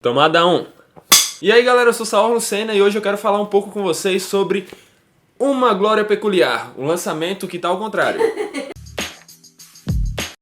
Tomada 1. E aí galera, eu sou Saul Lucena e hoje eu quero falar um pouco com vocês sobre Uma Glória Peculiar, o lançamento que tá ao contrário.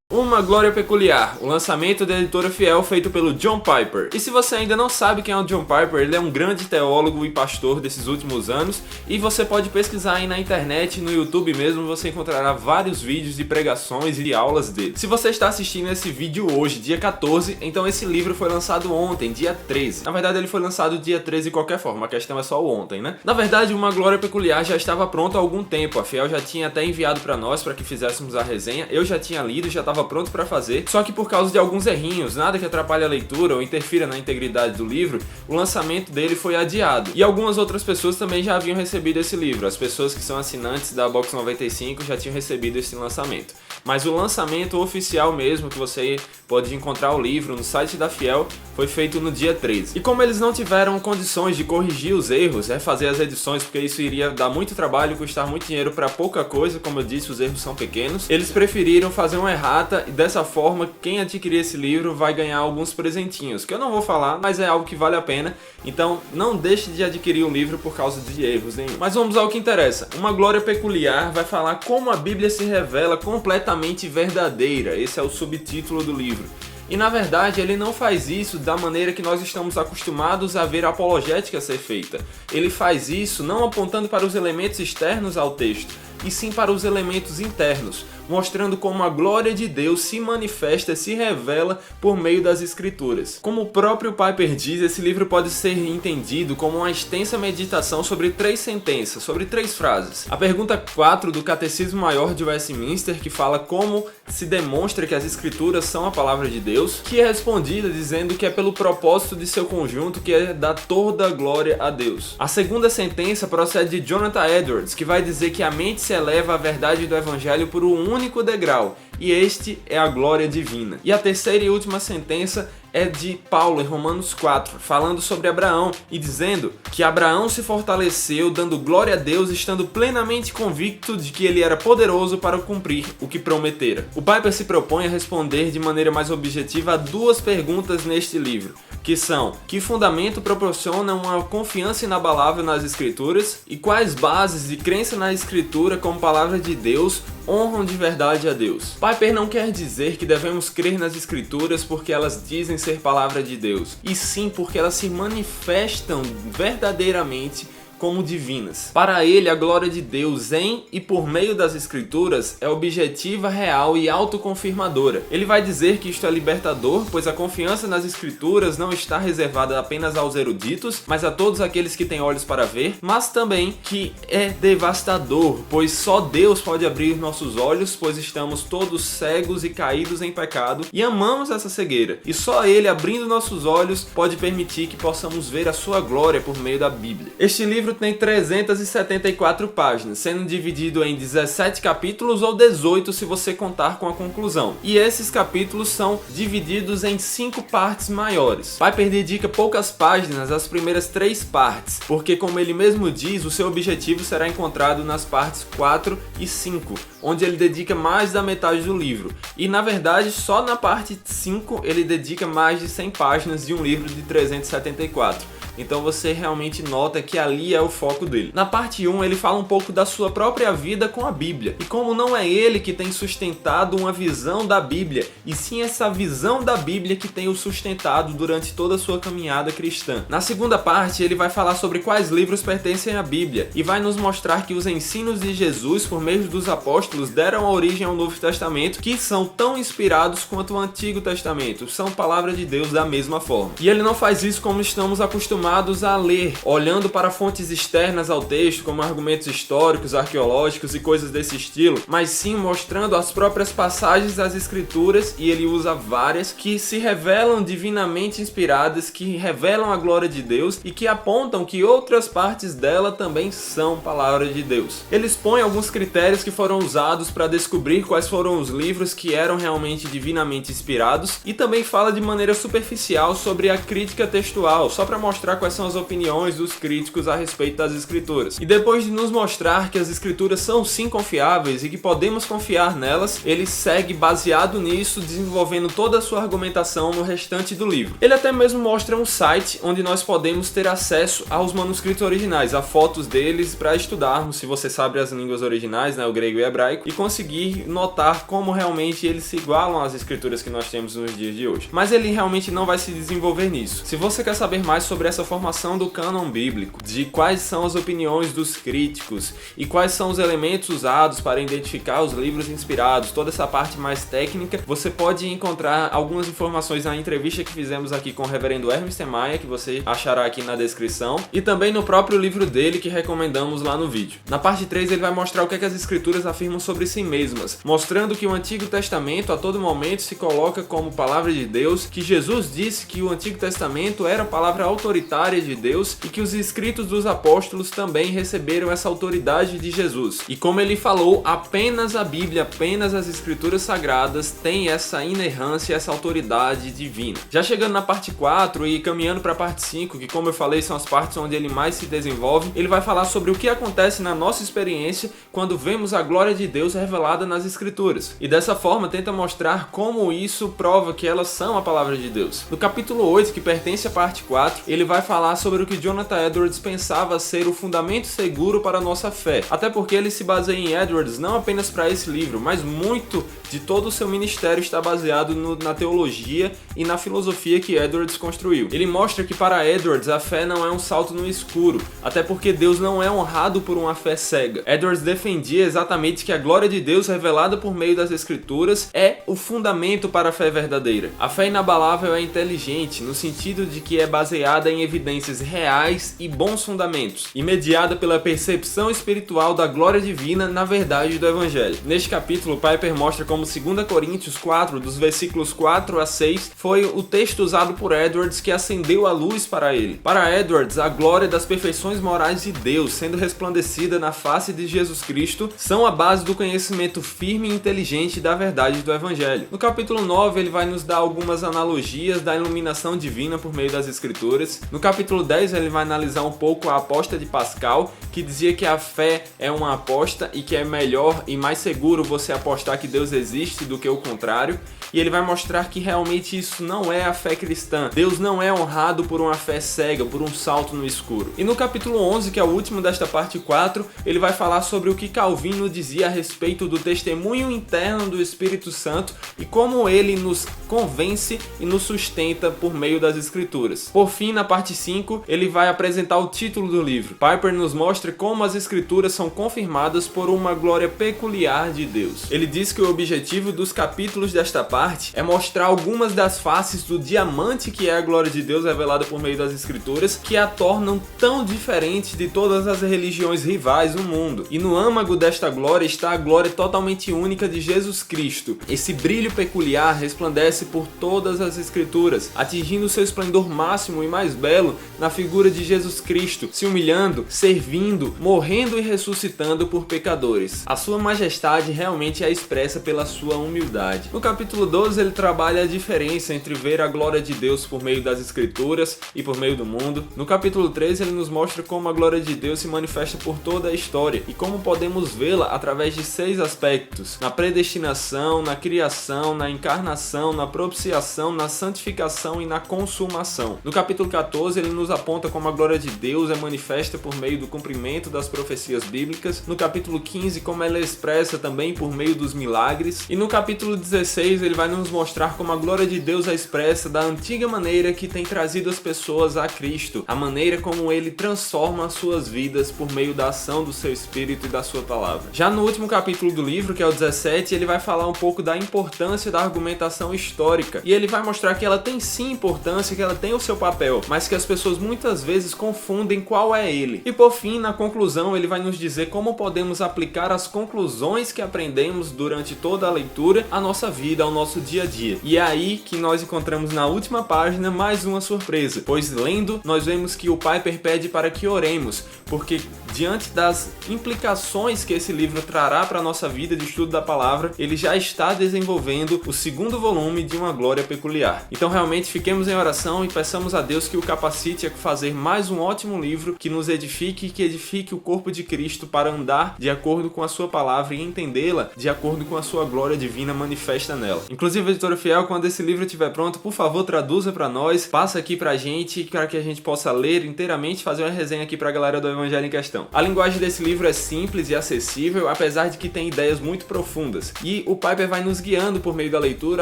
Uma Glória Peculiar, o lançamento da editora Fiel feito pelo John Piper. E se você ainda não sabe quem é o John Piper, ele é um grande teólogo e pastor desses últimos anos e você pode pesquisar aí na internet, no YouTube mesmo, você encontrará vários vídeos de pregações e aulas dele. Se você está assistindo esse vídeo hoje, dia 14, então esse livro foi lançado ontem, dia 13. Na verdade ele foi lançado dia 13 de qualquer forma, a questão é só o ontem, né? Na verdade, Uma Glória Peculiar já estava pronto há algum tempo, a Fiel já tinha até enviado para nós para que fizéssemos a resenha, eu já tinha lido, já estava pronto para fazer, só que por causa de alguns errinhos, nada que atrapalhe a leitura ou interfira na integridade do livro, o lançamento dele foi adiado. E algumas outras pessoas também já haviam recebido esse livro, as pessoas que são assinantes da Box 95 já tinham recebido esse lançamento. Mas o lançamento oficial mesmo, que você pode encontrar o livro no site da Fiel, foi feito no dia 13. E como eles não tiveram condições de corrigir os erros, refazer as edições, porque isso iria dar muito trabalho e custar muito dinheiro para pouca coisa, como eu disse, os erros são pequenos, eles preferiram fazer uma errata e dessa forma, quem adquirir esse livro vai ganhar alguns presentinhos, que eu não vou falar, mas é algo que vale a pena, então não deixe de adquirir o livro por causa de erros nenhum. Mas vamos ao que interessa. Uma Glória Peculiar vai falar como a Bíblia se revela completamente verdadeira, esse é o subtítulo do livro. E na verdade ele não faz isso da maneira que nós estamos acostumados a ver a apologética ser feita. Ele faz isso não apontando para os elementos externos ao texto, e sim para os elementos internos, mostrando como a glória de Deus se manifesta e se revela por meio das Escrituras. Como o próprio Piper diz, esse livro pode ser entendido como uma extensa meditação sobre 3 sentenças, sobre 3 frases. A pergunta 4 do Catecismo Maior de Westminster, que fala como se demonstra que as Escrituras são a palavra de Deus, que é respondida dizendo que é pelo propósito de seu conjunto que é dar toda a glória a Deus. A segunda sentença procede de Jonathan Edwards, que vai dizer que a mente se eleva à verdade do Evangelho por um único degrau, e este é a glória divina. E a terceira e última sentença é de Paulo em Romanos 4, falando sobre Abraão e dizendo que Abraão se fortaleceu dando glória a Deus, estando plenamente convicto de que ele era poderoso para cumprir o que prometera. O Piper se propõe a responder de maneira mais objetiva a 2 perguntas neste livro, que são: que fundamento proporciona uma confiança inabalável nas Escrituras e quais bases de crença na Escritura como palavra de Deus honram de verdade a Deus. Piper não quer dizer que devemos crer nas Escrituras porque elas dizem ser palavra de Deus, e sim porque elas se manifestam verdadeiramente como divinas. Para ele, a glória de Deus em e por meio das Escrituras é objetiva, real e autoconfirmadora. Ele vai dizer que isto é libertador, pois a confiança nas Escrituras não está reservada apenas aos eruditos, mas a todos aqueles que têm olhos para ver, mas também que é devastador, pois só Deus pode abrir nossos olhos, pois estamos todos cegos e caídos em pecado e amamos essa cegueira. E só Ele, abrindo nossos olhos, pode permitir que possamos ver a sua glória por meio da Bíblia. Este livro tem 374 páginas, sendo dividido em 17 capítulos ou 18 se você contar com a conclusão. E esses capítulos são divididos em 5 partes maiores. Piper dedica poucas páginas às primeiras 3 partes, porque como ele mesmo diz, o seu objetivo será encontrado nas partes 4 e 5, onde ele dedica mais da metade do livro. E na verdade, só na parte 5 ele dedica mais de 100 páginas de um livro de 374. Então você realmente nota que ali é o foco dele. Na parte 1 ele fala um pouco da sua própria vida com a Bíblia e como não é ele que tem sustentado uma visão da Bíblia, e sim essa visão da Bíblia que tem o sustentado durante toda a sua caminhada cristã. Na segunda parte ele vai falar sobre quais livros pertencem à Bíblia e vai nos mostrar que os ensinos de Jesus por meio dos apóstolos deram origem ao Novo Testamento, que são tão inspirados quanto o Antigo Testamento, são palavra de Deus da mesma forma. E ele não faz isso como estamos acostumados a ler, olhando para fontes externas ao texto, como argumentos históricos, arqueológicos e coisas desse estilo, mas sim mostrando as próprias passagens das Escrituras, e ele usa várias, que se revelam divinamente inspiradas, que revelam a glória de Deus e que apontam que outras partes dela também são palavra de Deus. Ele expõe alguns critérios que foram usados para descobrir quais foram os livros que eram realmente divinamente inspirados, e também fala de maneira superficial sobre a crítica textual, só para mostrar mostrar quais são as opiniões dos críticos a respeito das escrituras. E depois de nos mostrar que as escrituras são sim confiáveis e que podemos confiar nelas, ele segue baseado nisso, desenvolvendo toda a sua argumentação no restante do livro. Ele até mesmo mostra um site onde nós podemos ter acesso aos manuscritos originais, a fotos deles para estudarmos, se você sabe as línguas originais, né, o grego e o hebraico, e conseguir notar como realmente eles se igualam às escrituras que nós temos nos dias de hoje. Mas ele realmente não vai se desenvolver nisso. Se você quer saber mais sobre essa formação do cânon bíblico, de quais são as opiniões dos críticos e quais são os elementos usados para identificar os livros inspirados, toda essa parte mais técnica, você pode encontrar algumas informações na entrevista que fizemos aqui com o reverendo Hermes Temaia, que você achará aqui na descrição, e também no próprio livro dele que recomendamos lá no vídeo. Na parte 3 ele vai mostrar o que as escrituras afirmam sobre si mesmas, mostrando que o Antigo Testamento a todo momento se coloca como palavra de Deus, que Jesus disse que o Antigo Testamento era a palavra autoritária de Deus e que os escritos dos apóstolos também receberam essa autoridade de Jesus. E como ele falou, apenas a Bíblia, apenas as escrituras sagradas têm essa inerrância, essa autoridade divina. Já chegando na parte 4 e caminhando para a parte 5, que como eu falei são as partes onde ele mais se desenvolve, ele vai falar sobre o que acontece na nossa experiência quando vemos a glória de Deus revelada nas escrituras. E dessa forma tenta mostrar como isso prova que elas são a palavra de Deus. No capítulo 8, que pertence à parte 4, ele vai falar sobre o que Jonathan Edwards pensava ser o fundamento seguro para a nossa fé. Até porque ele se baseia em Edwards não apenas para esse livro, mas muito de todo o seu ministério está baseado na teologia e na filosofia que Edwards construiu. Ele mostra que para Edwards a fé não é um salto no escuro, até porque Deus não é honrado por uma fé cega. Edwards defendia exatamente que a glória de Deus revelada por meio das escrituras é o fundamento para a fé verdadeira. A fé inabalável é inteligente, no sentido de que é baseada em evidências reais e bons fundamentos, e mediada pela percepção espiritual da glória divina na verdade do Evangelho. Neste capítulo, Piper mostra como 2 Coríntios 4, dos versículos 4 a 6, foi o texto usado por Edwards que acendeu a luz para ele. Para Edwards, a glória das perfeições morais de Deus, sendo resplandecida na face de Jesus Cristo, são a base do conhecimento firme e inteligente da verdade do Evangelho. No capítulo 9, ele vai nos dar algumas analogias da iluminação divina por meio das Escrituras. No capítulo 10, ele vai analisar um pouco a aposta de Pascal, que dizia que a fé é uma aposta e que é melhor e mais seguro você apostar que Deus existe do que o contrário. E ele vai mostrar que realmente isso não é a fé cristã. Deus não é honrado por uma fé cega, por um salto no escuro. E no capítulo 11, que é o último desta parte 4, ele vai falar sobre o que Calvino dizia a respeito do testemunho interno do Espírito Santo e como ele nos convence e nos sustenta por meio das Escrituras. Por fim, na parte 5, ele vai apresentar o título do livro. Piper nos mostra como as Escrituras são confirmadas por uma glória peculiar de Deus. Ele diz que o objetivo dos capítulos desta parte é mostrar algumas das faces do diamante que é a glória de Deus revelada por meio das Escrituras, que a tornam tão diferente de todas as religiões rivais no mundo. E no âmago desta glória está a glória totalmente única de Jesus Cristo. Esse brilho peculiar resplandece por todas as Escrituras, atingindo seu esplendor máximo e mais belo na figura de Jesus Cristo, se humilhando, servindo, morrendo e ressuscitando por pecadores. A sua majestade realmente é expressa pela sua humildade. No capítulo 12, ele trabalha a diferença entre ver a glória de Deus por meio das Escrituras e por meio do mundo. No capítulo 13, ele nos mostra como a glória de Deus se manifesta por toda a história e como podemos vê-la através de 6 aspectos: na predestinação, na criação, na encarnação, na propiciação, na santificação e na consumação. No capítulo 14, ele nos aponta como a glória de Deus é manifesta por meio do cumprimento das profecias bíblicas. No capítulo 15, como ela é expressa também por meio dos milagres. E no capítulo 16, ele vai nos mostrar como a glória de Deus é expressa da antiga maneira que tem trazido as pessoas a Cristo, a maneira como ele transforma as suas vidas por meio da ação do seu Espírito e da sua palavra. Já no último capítulo do livro, que é o 17, ele vai falar um pouco da importância da argumentação histórica, e ele vai mostrar que ela tem sim importância, que ela tem o seu papel, mas que as pessoas muitas vezes confundem qual é ele. E por fim, na conclusão, ele vai nos dizer como podemos aplicar as conclusões que aprendemos durante toda a leitura à nossa vida, ao nosso dia a dia. E é aí que nós encontramos na última página mais uma surpresa, pois lendo, nós vemos que o Piper pede para que oremos, porque diante das implicações que esse livro trará para a nossa vida de estudo da palavra, ele já está desenvolvendo o 2º volume de Uma Glória Peculiar. Então realmente fiquemos em oração e peçamos a Deus que o capacite a fazer mais um ótimo livro que nos edifique e que edifique o corpo de Cristo para andar de acordo com a sua palavra e entendê-la de acordo com a sua glória divina manifesta nela. Inclusive, Editora Fiel, quando esse livro estiver pronto, por favor, traduza para nós, passa aqui pra gente, para que a gente possa ler inteiramente, fazer uma resenha aqui pra galera do Evangelho em Questão. A linguagem desse livro é simples e acessível, apesar de que tem ideias muito profundas. E o Piper vai nos guiando por meio da leitura,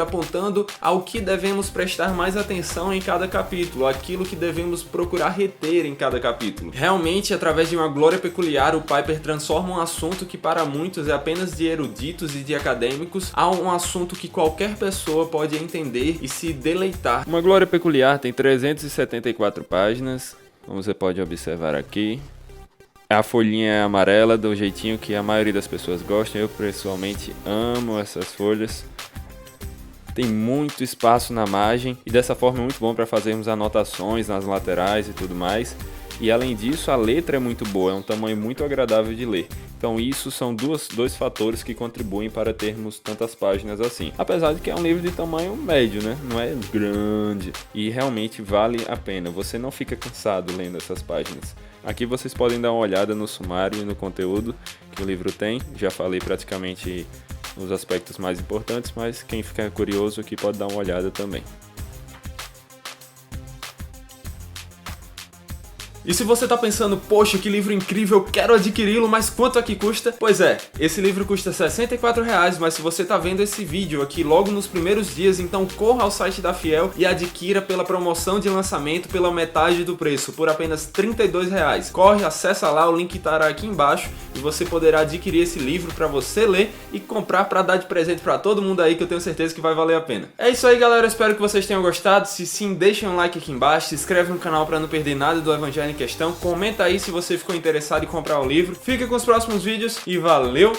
apontando ao que devemos prestar mais atenção em cada capítulo, aquilo que devemos procurar reter em cada capítulo. Realmente, através de uma glória peculiar, o Piper transforma um assunto que para muitos é apenas de eruditos e de acadêmicos a um assunto que qualquer pessoa pode entender e se deleitar. Uma glória peculiar tem 374 páginas, como você pode observar aqui. A folhinha é amarela, do jeitinho que a maioria das pessoas gostam. Eu pessoalmente amo essas folhas. Tem muito espaço na margem e dessa forma é muito bom para fazermos anotações nas laterais e tudo mais. E além disso, a letra é muito boa, é um tamanho muito agradável de ler. Então isso são dois fatores que contribuem para termos tantas páginas assim. Apesar de que é um livro de tamanho médio, né? Não é grande. E realmente vale a pena, você não fica cansado lendo essas páginas. Aqui vocês podem dar uma olhada no sumário e no conteúdo que o livro tem. Já falei praticamente os aspectos mais importantes, mas quem ficar curioso aqui pode dar uma olhada também. E se você tá pensando, poxa, que livro incrível, quero adquiri-lo, mas quanto aqui custa? Pois é, esse livro custa R$ 64,00, mas se você tá vendo esse vídeo aqui logo nos primeiros dias, então corra ao site da Fiel e adquira pela promoção de lançamento pela metade do preço, por apenas R$ 32,00. Corre, acessa lá, o link estará aqui embaixo e você poderá adquirir esse livro para você ler e comprar para dar de presente para todo mundo aí, que eu tenho certeza que vai valer a pena. É isso aí, galera, espero que vocês tenham gostado. Se sim, deixem um like aqui embaixo, se inscreve no canal para não perder nada do Evangelho em Questão, comenta aí se você ficou interessado em comprar o livro. Fica com os próximos vídeos e valeu!